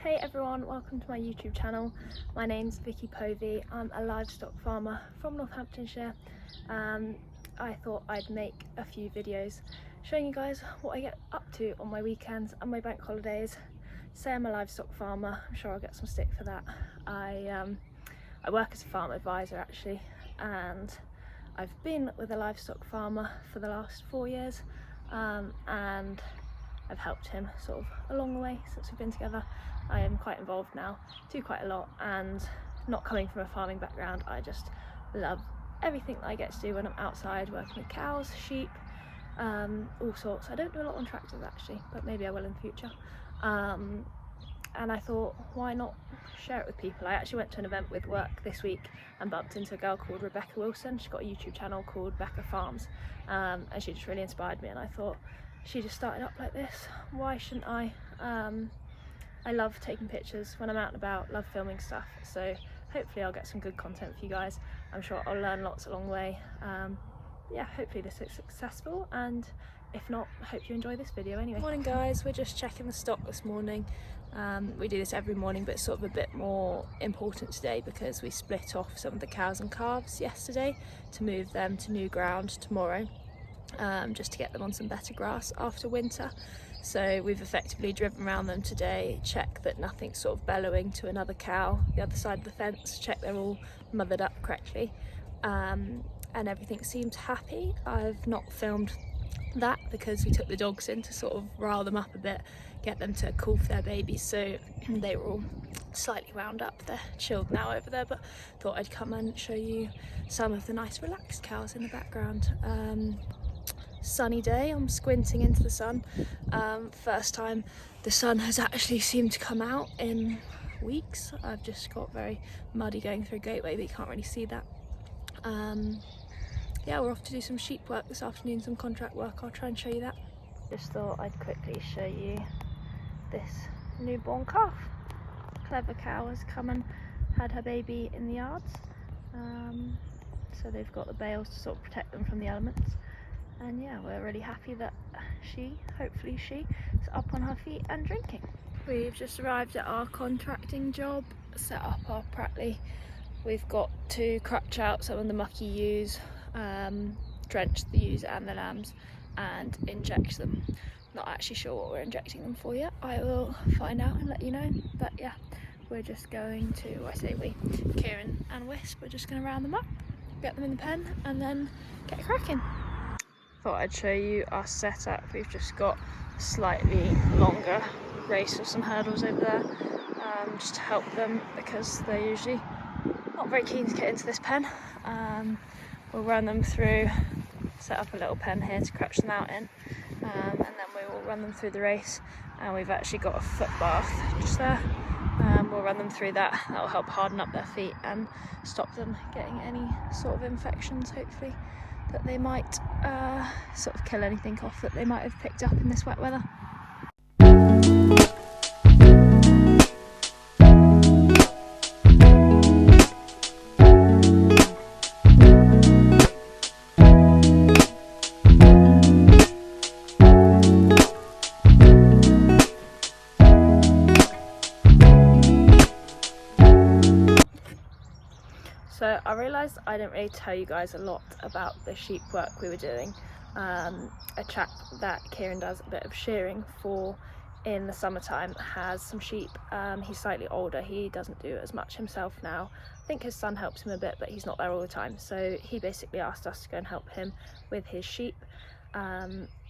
Hey everyone, welcome to my YouTube channel. My name's Vicky Povey. I'm a livestock farmer from Northamptonshire. I thought I'd make a few videos showing you guys what I get up to on my weekends and my bank holidays. Say I'm a livestock farmer, I'm sure I'll get some stick for that. I work as a farm advisor actually, and I've been with a livestock farmer for the last 4 years, and I've helped him sort of along the way since we've been together. I am quite involved now, do quite a lot, and not coming from a farming background, I just love everything that I get to do when I'm outside working with cows, sheep, all sorts. I don't do a lot on tractors actually, but maybe I will in the future. And I thought, why not share it with people? I actually went to an event with work this week and bumped into a girl called Rebecca Wilson. She's got a YouTube channel called Becca Farms, and she just really inspired me, and I thought, she just started up like this, why shouldn't I? I love taking pictures when I'm out and about, love filming stuff, so hopefully I'll get some good content for you guys. I'm sure I'll learn lots along the way. Yeah, hopefully this is successful, and if not, I hope you enjoy this video anyway. Morning guys, we're just checking the stock this morning. We do this every morning, but it's sort of a bit more important today because we split off some of the cows and calves yesterday to move them to new ground tomorrow, just to get them on some better grass after winter. So we've effectively driven around them today, check that nothing's sort of bellowing to another cow the other side of the fence, check they're all mothered up correctly, and everything seems happy. I've not filmed that because we took the dogs in to sort of rile them up a bit, get them to cool for their babies, so they were all slightly wound up. They're chilled now over there, but thought I'd come and show you some of the nice relaxed cows in the background. Sunny day, I'm squinting into the sun. First time the sun has actually seemed to come out in weeks. I've just got very muddy going through Gateway, but you can't really see that. Yeah, we're off to do some sheep work this afternoon, some contract work. I'll try and show you that. Just thought I'd quickly show you this newborn calf. Clever cow has come and had her baby in the yards. So they've got the bales to sort of protect them from the elements. And yeah, we're really happy that hopefully she is up on her feet and drinking. We've just arrived at our contracting job, set up our pratley. We've got to crutch out some of the mucky ewes, drench the ewes and the lambs, and inject them. Not actually sure what we're injecting them for yet. I will find out and let you know. But yeah, we're just going to, I say we, Kieran and Wisp, we're just going to round them up, get them in the pen, and then get cracking. Thought I'd show you our setup. We've just got a slightly longer race with some hurdles over there, just to help them because they're usually not very keen to get into this pen. We'll run them through, set up a little pen here to crutch them out in, and then we will run them through the race, and we've actually got a foot bath just there. We'll run them through that. That will help harden up their feet and stop them getting any sort of infections, hopefully, that they might sort of kill anything off that they might have picked up in this wet weather. So I realised I didn't really tell you guys a lot about the sheep work we were doing. A chap that Kieran does a bit of shearing for in the summertime has some sheep. He's slightly older, he doesn't do as much himself now. I think his son helps him a bit, but he's not there all the time, so he basically asked us to go and help him with his sheep.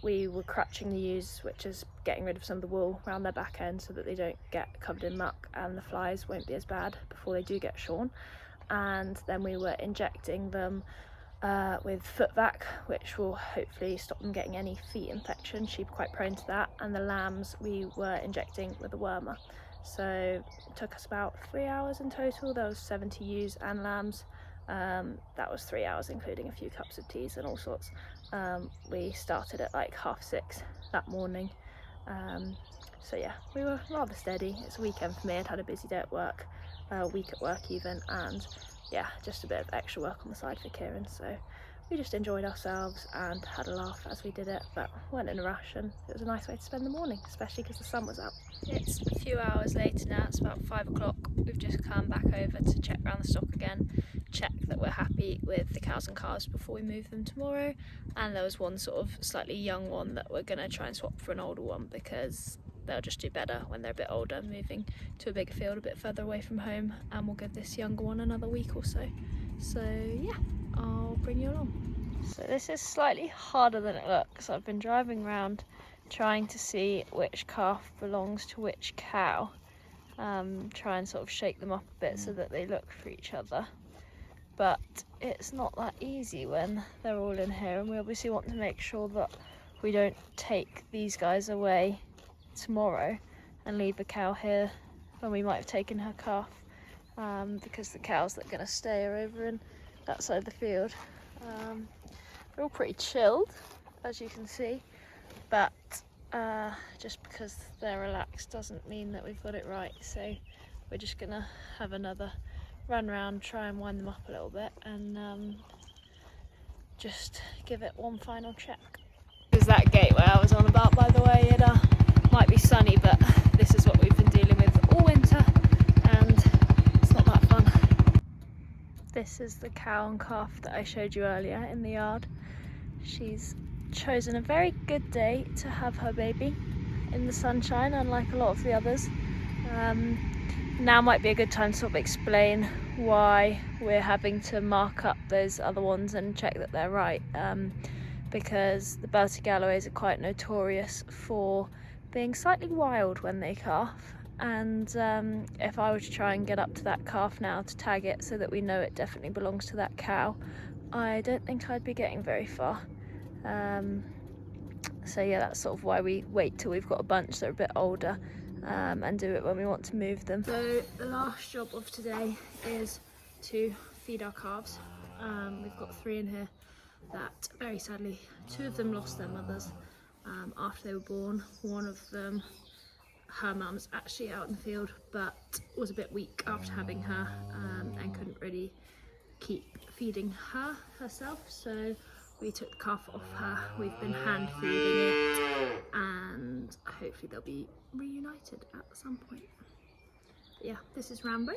We were crutching the ewes, which is getting rid of some of the wool around their back end so that they don't get covered in muck and the flies won't be as bad before they do get shorn. And then we were injecting them with foot vac, which will hopefully stop them getting any feet infection. Sheep are quite prone to that. And the lambs we were injecting with a wormer. So it took us about 3 hours in total. There was 70 ewes and lambs. That was 3 hours including a few cups of teas and all sorts. We started at like 6:30 that morning. So yeah, we were rather steady. It's a weekend for me. I'd had a busy day at work, a week at work even, and yeah, just a bit of extra work on the side for Kieran, so we just enjoyed ourselves and had a laugh as we did it, but weren't in a rush, and it was a nice way to spend the morning, especially because the sun was out. It's a few hours later now, it's about 5 o'clock. We've just come back over to check around the stock again, check that we're happy with the cows and calves before we move them tomorrow. And there was one sort of slightly young one that we're going to try and swap for an older one, because they'll just do better when they're a bit older, moving to a bigger field a bit further away from home, and we'll give this younger one another week or so. So yeah, I'll bring you along. So this is slightly harder than it looks. I've been driving around trying to see which calf belongs to which cow, try and sort of shake them up a bit so that they look for each other, but it's not that easy when they're all in here, and we obviously want to make sure that we don't take these guys away tomorrow and leave a cow here when we might have taken her calf, because the cows that are going to stay are over in that side of the field. They're all pretty chilled, as you can see, but just because they're relaxed doesn't mean that we've got it right, so we're just going to have another run round, try and wind them up a little bit, and just give it one final check. This is that gateway I was on about, by the way. It might be sunny, but this is what we've been dealing with all winter, and it's not that fun. This is the cow and calf that I showed you earlier in the yard. She's chosen a very good day to have her baby in the sunshine, unlike a lot of the others. Now might be a good time to sort of explain why we're having to mark up those other ones and check that they're right, because the belted Galloways are quite notorious for being slightly wild when they calf, and if I were to try and get up to that calf now to tag it so that we know it definitely belongs to that cow, I don't think I'd be getting very far. So yeah, that's sort of why we wait till we've got a bunch that are a bit older, and do it when we want to move them. So the last job of today is to feed our calves. We've got 3 in here that very sadly, 2 of them lost their mothers after they were born. One of them, her mum's actually out in the field, but was a bit weak after having her, and couldn't really keep feeding her herself, so we took the calf off her. We've been hand feeding it, and hopefully they'll be reunited at some point. But yeah, this is Rambo.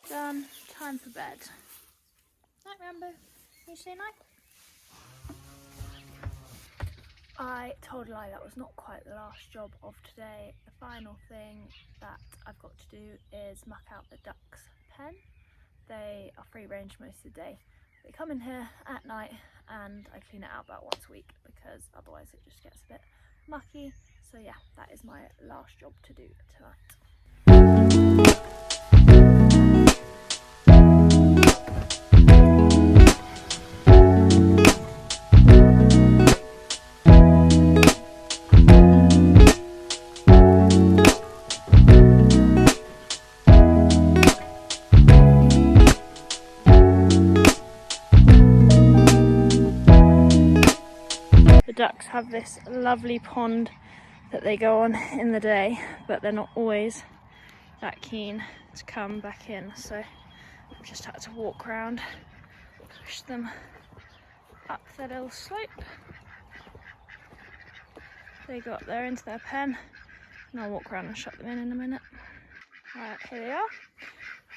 Done. Time for bed. Night, Rambo. Can you say night? I told a lie, that was not quite the last job of today. The final thing that I've got to do is muck out the ducks' pen. They are free range most of the day. They come in here at night and I clean it out about once a week, because otherwise it just gets a bit mucky. So yeah, that is my last job to do tonight. Ducks have this lovely pond that they go on in the day, but they're not always that keen to come back in, so I've just had to walk around, push them up their little slope. They got there into their pen, and I'll walk around and shut them in a minute. Right, here they are.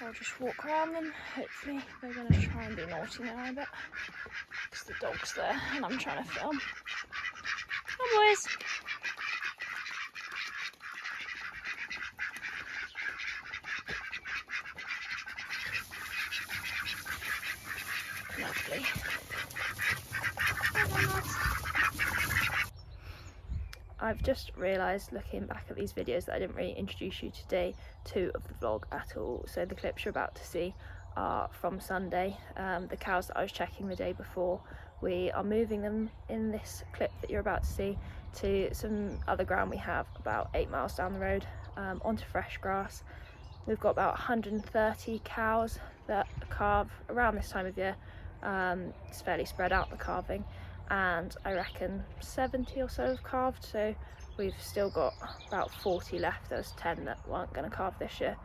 I'll just walk around them. Hopefully they're going to try and be naughty now a bit, because the dog's there and I'm trying to film. Come boys! Lovely. I've just realised, looking back at these videos, that I didn't really introduce you to day 2 of the vlog at all. So the clips you're about to see are from Sunday. The cows that I was checking the day before, we are moving them in this clip that you're about to see to some other ground we have about 8 miles down the road, onto fresh grass. We've got about 130 cows that calve around this time of year. It's fairly spread out, the calving, and I reckon 70 or so have calved, so we've still got about 40 left. There's 10 that weren't going to calve this year,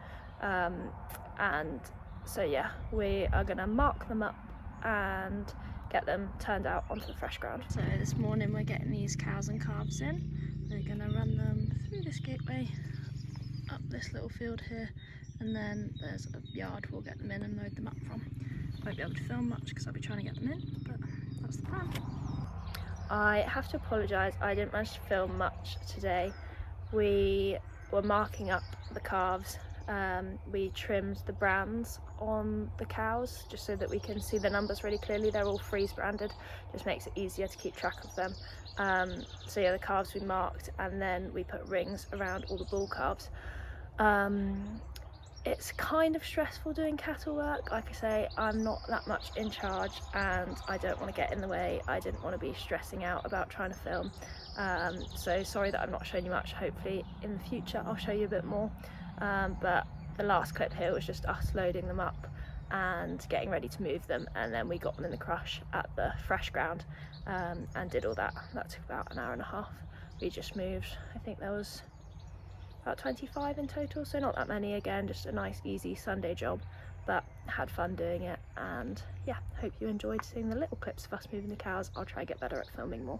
and so yeah, we are going to mark them up and get them turned out onto the fresh ground. So this morning we're getting these cows and calves in. We're going to run them through this gateway, up this little field here, and then there's a yard we'll get them in and load them up from. Won't be able to film much because I'll be trying to get them in, but that's the plan. I have to apologise, I didn't manage to film much today. We were marking up the calves. We trimmed the brands on the cows just so that we can see the numbers really clearly. They're all freeze branded, just makes it easier to keep track of them. So yeah, the calves we marked, and then we put rings around all the bull calves. It's kind of stressful doing cattle work. Like I say, I'm not that much in charge and I don't want to get in the way. I didn't want to be stressing out about trying to film. So sorry that I'm not showing you much. Hopefully in the future I'll show you a bit more. But the last clip here was just us loading them up and getting ready to move them, and then we got them in the crush at the fresh ground, and did all that. That took about an hour and a half. We just moved, I think there was about 25 in total, so not that many. Again, just a nice easy Sunday job, but had fun doing it. And yeah, hope you enjoyed seeing the little clips of us moving the cows. I'll try to get better at filming more.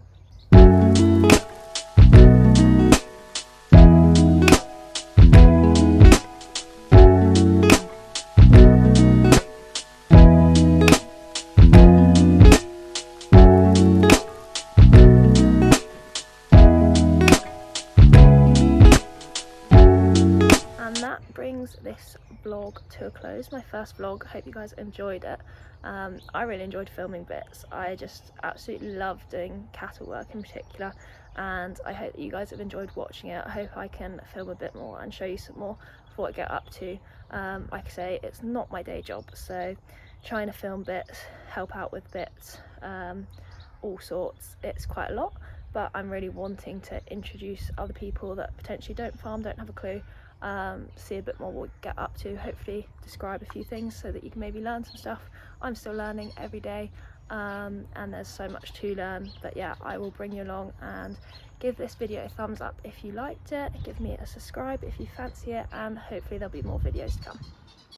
Brings this vlog to a close, my first vlog. Hope you guys enjoyed it. I really enjoyed filming bits. I just absolutely love doing cattle work in particular, and I hope that you guys have enjoyed watching it. I hope I can film a bit more and show you some more of what I get up to. Like I say, it's not my day job, so trying to film bits, help out with bits, all sorts, it's quite a lot, but I'm really wanting to introduce other people that potentially don't farm, don't have a clue, see a bit more what we get up to, hopefully describe a few things so that you can maybe learn some stuff. I'm still learning every day, and there's so much to learn, but yeah, I will bring you along. And give this video a thumbs up if you liked it, give me a subscribe if you fancy it, and hopefully there'll be more videos to come.